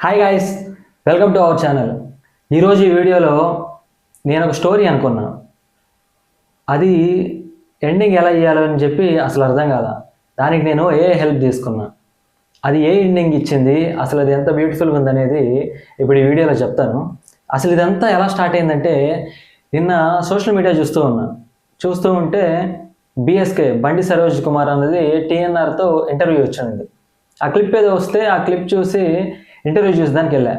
Hi guys, welcome to our channel. ఈరోజు ఈ వీడియోలో నేను ఒక స్టోరీ అనుకున్నా. అది ఎండింగ్ ఎలా చేయాలని చెప్పి అసలు అర్థం కాదా. దానికి నేను హెల్ప్ తీసుకున్నా. అది ఎండింగ్ ఇచ్చింది, అసలు అది ఎంత బ్యూటిఫుల్గా ఉందనేది ఇప్పుడు ఈ వీడియోలో చెప్తాను. అసలు ఇదంతా ఎలా స్టార్ట్ అయిందంటే, నిన్న సోషల్ మీడియా చూస్తూ ఉంటే బిఎస్కే బండి సరోజ్ కుమార్ అన్నది టీఎన్ఆర్తో ఇంటర్వ్యూ వచ్చింది. ఆ క్లిప్ ఏదో వస్తే ఆ క్లిప్ చూసి ఇంటర్వ్యూ చూసేదానికి వెళ్ళా.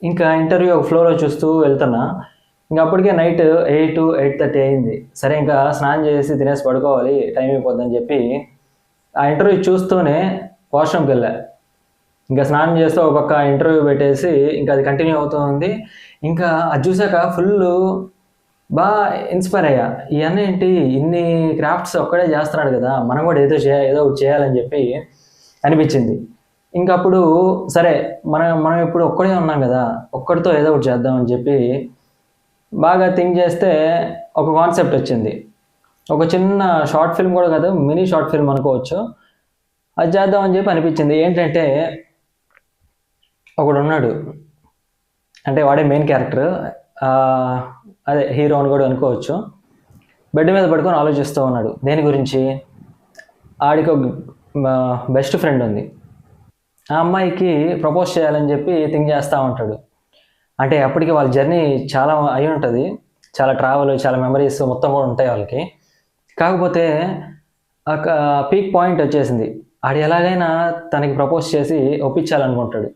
ఇంకా ఇంటర్వ్యూ ఒక ఫ్లోలో చూస్తూ వెళ్తున్నా. ఇంకా అప్పటికే నైట్ 8-8:30 అయింది. సరే ఇంకా స్నానం చేసి తినేసి పడుకోవాలి, టైం అయిపోద్దని చెప్పి ఆ ఇంటర్వ్యూ చూస్తూనే వాష్రూమ్కి వెళ్ళా. ఇంకా స్నానం చేస్తూ ఒక పక్క ఇంటర్వ్యూ పెట్టేసి ఇంకా అది కంటిన్యూ అవుతూ ఉంది. ఇంకా అది చూసాక ఫుల్ బాగా ఇన్స్పైర్ అయ్యా. ఇవన్నీ ఏంటి, ఇన్ని క్రాఫ్ట్స్ ఒక్కడే చేస్తున్నాడు కదా, మనం కూడా ఏదో ఒకటి చేయాలని చెప్పి అనిపించింది. ఇంకా అప్పుడు సరే మనం ఇప్పుడు ఒక్కడే ఉన్నాం కదా, ఒక్కడితో ఏదో ఒకటి చేద్దామని చెప్పి బాగా థింక్ చేస్తే ఒక కాన్సెప్ట్ వచ్చింది. ఒక చిన్న షార్ట్ ఫిల్మ్ కూడా కాదు, మినీ షార్ట్ ఫిల్మ్ అనుకోవచ్చు. అది చేద్దామని చెప్పి అనిపించింది. ఏంటంటే ఒకడు ఉన్నాడు, అంటే వాడే మెయిన్ క్యారెక్టర్, అదే హీరో అని కూడా అనుకోవచ్చు. బెడ్ మీద పడుకొని ఆలోచిస్తూ ఉన్నాడు. దేని గురించి? ఆడికి ఒక బెస్ట్ ఫ్రెండ్ ఉంది. ఆ అమ్మాయికి ప్రపోజ్ చేయాలని చెప్పి థింక్ చేస్తూ ఉంటాడు. అంటే అప్పటికి వాళ్ళ జర్నీ చాలా అయి ఉంటుంది, చాలా ట్రావెల్, చాలా మెమరీస్ మొత్తం కూడా ఉంటాయి వాళ్ళకి. కాకపోతే ఒక పీక్ పాయింట్ వచ్చేసింది. ఆడు ఎలాగైనా తనకి ప్రపోజ్ చేసి ఒప్పించాలనుకుంటాడు.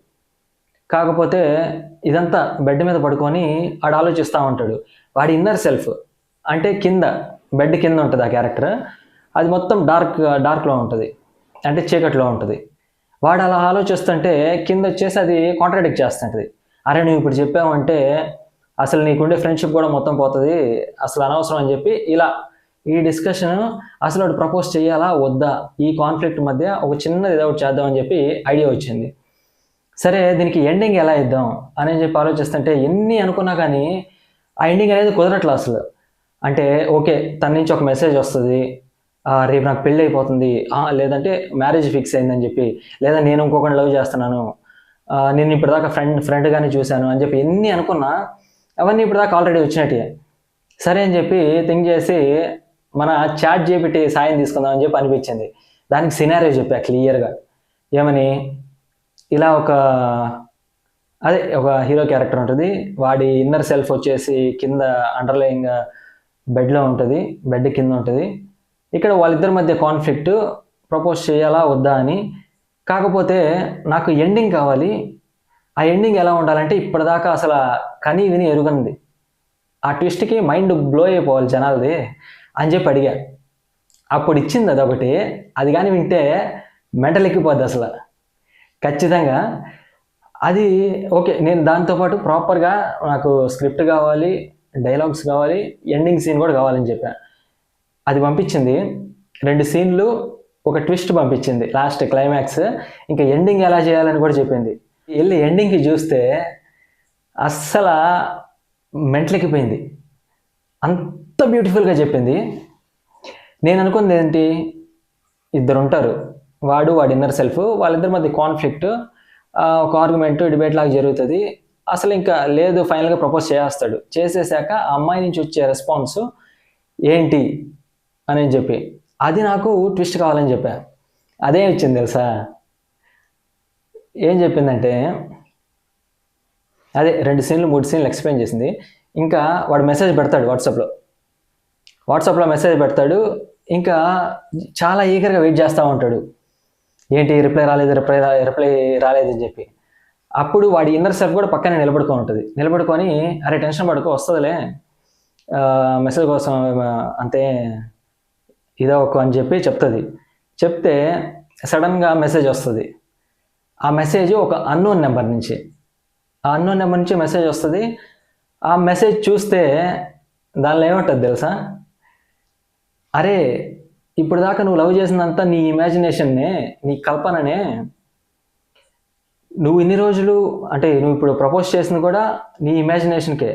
కాకపోతే ఇదంతా బెడ్ మీద పడుకొని ఆడు ఆలోచిస్తూ ఉంటాడు. వాడి ఇన్నర్ సెల్ఫ్ అంటే కింద, బెడ్ కింద ఉంటుంది ఆ క్యారెక్టర్. అది మొత్తం డార్క్లో ఉంటుంది, అంటే చీకట్లో ఉంటుంది. వాడు అలా ఆలోచిస్తుంటే కింద వచ్చేసి అది కాంట్రాడిక్ట్ చేస్తుంటుంది. అరే నువ్వు ఇప్పుడు చెప్పావంటే అసలు నీకుండే ఫ్రెండ్షిప్ కూడా మొత్తం పోతుంది, అసలు అనవసరం అని చెప్పి ఇలా ఈ డిస్కషన్, అసలు వాడు ప్రపోజ్ చేయాలా వద్దా, ఈ కాన్ఫ్లిక్ట్ మధ్య ఒక చిన్నది ఏదో ఒకటి చేద్దామని చెప్పి ఐడియా వచ్చింది. సరే దీనికి ఎండింగ్ ఎలా ఇద్దాం అని చెప్పి ఆలోచిస్తుంటే ఎన్ని అనుకున్నా కానీ ఆ ఎండింగ్ అనేది కుదరట్లా అసలు. అంటే ఓకే, తన నుంచి ఒక మెసేజ్ వస్తుంది, రేపు నాకు పెళ్ళి అయిపోతుంది, లేదంటే మ్యారేజ్ ఫిక్స్ అయిందని చెప్పి, లేదా నేను ఇంకొకరిని లవ్ చేస్తున్నాను, నేను ఇప్పటిదాకా ఫ్రెండ్గానే చూశాను అని చెప్పి ఎన్ని అనుకున్నా అవన్నీ ఇప్పటిదాకా ఆల్రెడీ వచ్చినట్టే. సరే అని చెప్పి థింక్ చేసి మన చాట్ జీపీటీ సాయం తీసుకుందాం అని చెప్పి అనిపించింది. దానికి సినారియో చెప్పా క్లియర్గా. ఏమని, ఇలా ఒక హీరో క్యారెక్టర్ ఉంటుంది, వాడి ఇన్నర్ సెల్ఫ్ వచ్చేసి కింద అండర్లయింగ్ బెడ్లో ఉంటుంది, బెడ్ కింద ఉంటుంది. ఇక్కడ వాళ్ళిద్దరి మధ్య కాన్ఫ్లిక్ట్, ప్రపోజ్ చేయాలా వద్దా అని. కాకపోతే నాకు ఎండింగ్ కావాలి. ఆ ఎండింగ్ ఎలా ఉండాలంటే ఇప్పటిదాకా అసలు కని విని ఎరుగనిది, ఆ ట్విస్ట్కి మైండ్ బ్లో అయిపోవాలి జనాలది అని చెప్పి అడిగా. అప్పుడు ఇచ్చింది అదొకటి. అది కానీ వింటే మెంటల్ ఎక్కిపోద్ది అసలు ఖచ్చితంగా. అది ఓకే, నేను దాంతోపాటు ప్రాపర్గా నాకు స్క్రిప్ట్ కావాలి, డైలాగ్స్ కావాలి, ఎండింగ్ సీన్ కూడా కావాలని చెప్పా. అది పంపించింది. 2 సీన్లు, ఒక ట్విస్ట్ పంపించింది, లాస్ట్ క్లైమాక్స్. ఇంకా ఎండింగ్ ఎలా చేయాలని కూడా చెప్పింది. వెళ్ళి ఎండింగ్కి చూస్తే అస్సలు మెంటలెక్కిపోయింది, అంత బ్యూటిఫుల్గా చెప్పింది. నేను అనుకుంది ఏంటి, ఇద్దరు ఉంటారు, వాడి ఇన్నర్ సెల్ఫ్, వాళ్ళిద్దరి మధ్య కాన్ఫ్లిక్ట్, ఒక ఆర్గ్యుమెంట్, డిబేట్ లాగా జరుగుతుంది. అసలు ఇంకా లేదు, ఫైనల్గా ప్రపోజ్ చేసేస్తాడు. చేసేసాక ఆ అమ్మాయి నుంచి వచ్చే రెస్పాన్స్ ఏంటి అని చెప్పి, అది నాకు ట్విస్ట్ కావాలని చెప్పా. అదే ఇచ్చింది తెలుసా. ఏం చెప్పిందంటే, అదే 2 సీన్లు 3 సీన్లు ఎక్స్ప్లెయిన్ చేసింది. ఇంకా వాడు మెసేజ్ పెడతాడు వాట్సాప్లో మెసేజ్ పెడతాడు. ఇంకా చాలా ఈగర్గా వెయిట్ చేస్తూ ఉంటాడు, ఏంటి రిప్లై రాలేదని చెప్పి. అప్పుడు వాడి ఇన్నర్ సెల్ఫ్ కూడా పక్కనే నిలబడుకొని అరే టెన్షన్ పడుకో, వస్తుందిలే, మెసేజ్ కోసం అంతే ఇదో అని చెప్పి చెప్తే సడన్గా మెసేజ్ వస్తుంది. ఆ మెసేజ్ ఒక అన్నోన్ నెంబర్ నుంచి మెసేజ్ వస్తుంది. ఆ మెసేజ్ చూస్తే దానిలో ఏమంటుంది తెలుసా, అరే ఇప్పుడు దాకా నువ్వు లవ్ చేసినంత నీ ఇమాజినేషన్నే, నీ కల్పననే, నువ్వు ఇన్ని రోజులు, అంటే నువ్వు ఇప్పుడు ప్రపోజ్ చేసింది కూడా నీ ఇమాజినేషన్కే,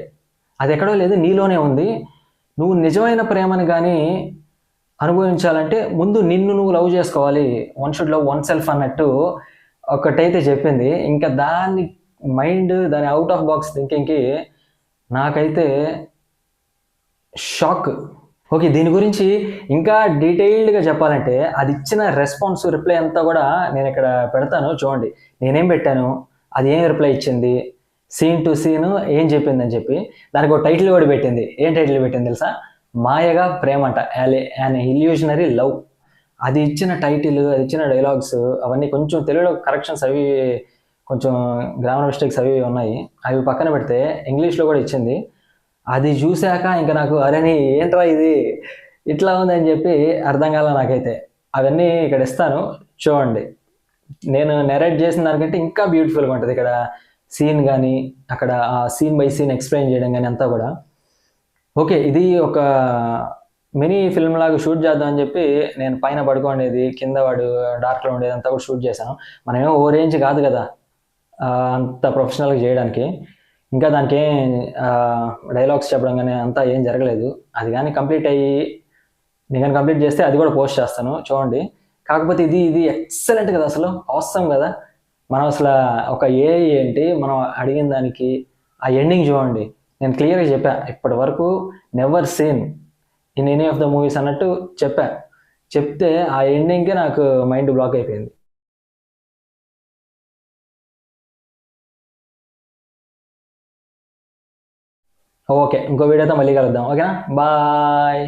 అది ఎక్కడో లేదు, నీలోనే ఉంది. నువ్వు నిజమైన ప్రేమని కానీ అనుభవించాలంటే ముందు నిన్ను నువ్వు లవ్ చేసుకోవాలి, one should love one self అన్నట్టు ఒకటైతే చెప్పింది. ఇంకా దాన్ని మైండ్ దాని అవుట్ ఆఫ్ బాక్స్ థింకింగ్కి నాకైతే షాక్. ఓకే, దీని గురించి ఇంకా డీటెయిల్డ్గా చెప్పాలంటే అది ఇచ్చిన రెస్పాన్స్ రిప్లై అంతా కూడా నేను ఇక్కడ పెడతాను చూడండి. నేనేం పెట్టాను, అది ఏం రిప్లై ఇచ్చింది, సీన్ టు సీన్ ఏం చెప్పిందని చెప్పి దానికి ఒక టైటిల్ కూడా పెట్టింది. ఏం టైటిల్ పెట్టింది తెలుసా? మాయగా ప్రేమ అంట, యాన్ ఇల్యూషనరీ లవ్. అది ఇచ్చిన టైటిల్, అది ఇచ్చిన డైలాగ్స్ అవన్నీ కొంచెం తెలుగులో కరెక్షన్స్ అవి కొంచెం గ్రామర్ మిస్టేక్స్ అవి ఉన్నాయి, అవి పక్కన పెడితే ఇంగ్లీష్లో కూడా ఇచ్చింది. అది చూశాక ఇంకా నాకు అరేని ఏంట్రా ఇది ఇట్లా ఉందని చెప్పి అర్థం కాల నాకైతే. అవన్నీ ఇక్కడ ఇస్తాను చూడండి. నేను నెరేట్ చేసిన దానికంటే ఇంకా బ్యూటిఫుల్గా ఉంటుంది ఇక్కడ సీన్ కానీ, అక్కడ ఆ సీన్ బై సీన్ ఎక్స్ప్లెయిన్ చేయడం కానీ అంతా కూడా. ఓకే, ఇది ఒక మినీ ఫిల్మ్ లాగా షూట్ చేద్దాం అని చెప్పి నేను పైన పడుకోండేది, కింద వాడు డార్క్లో ఉండేది అంతా కూడా షూట్ చేశాను. మనమేమో ఓ రేంజ్ కాదు కదా అంత ప్రొఫెషనల్గా చేయడానికి. ఇంకా దానికి ఏం డైలాగ్స్ చెప్పడం కానీ అంతా ఏం జరగలేదు. అది కానీ కంప్లీట్ అయ్యి నేను కానీ కంప్లీట్ చేస్తే అది కూడా పోస్ట్ చేస్తాను చూడండి. కాకపోతే ఇది ఇది ఎక్సలెంట్ కదా, అసలు అవసరం కదా. మనం అసలు ఒక ఏంటి మనం అడిగిన దానికి ఆ ఎండింగ్ చూడండి. నేను క్లియర్గా చెప్పా, ఇప్పటి వరకు never seen in any of the movies అన్నట్టు చెప్తే ఆ ఎండింగ్కే నాకు మైండ్ బ్లాక్ అయిపోయింది. ఓకే, ఇంకో వీడియోతో మళ్ళీ కలుద్దాం. ఓకేనా, బాయ్.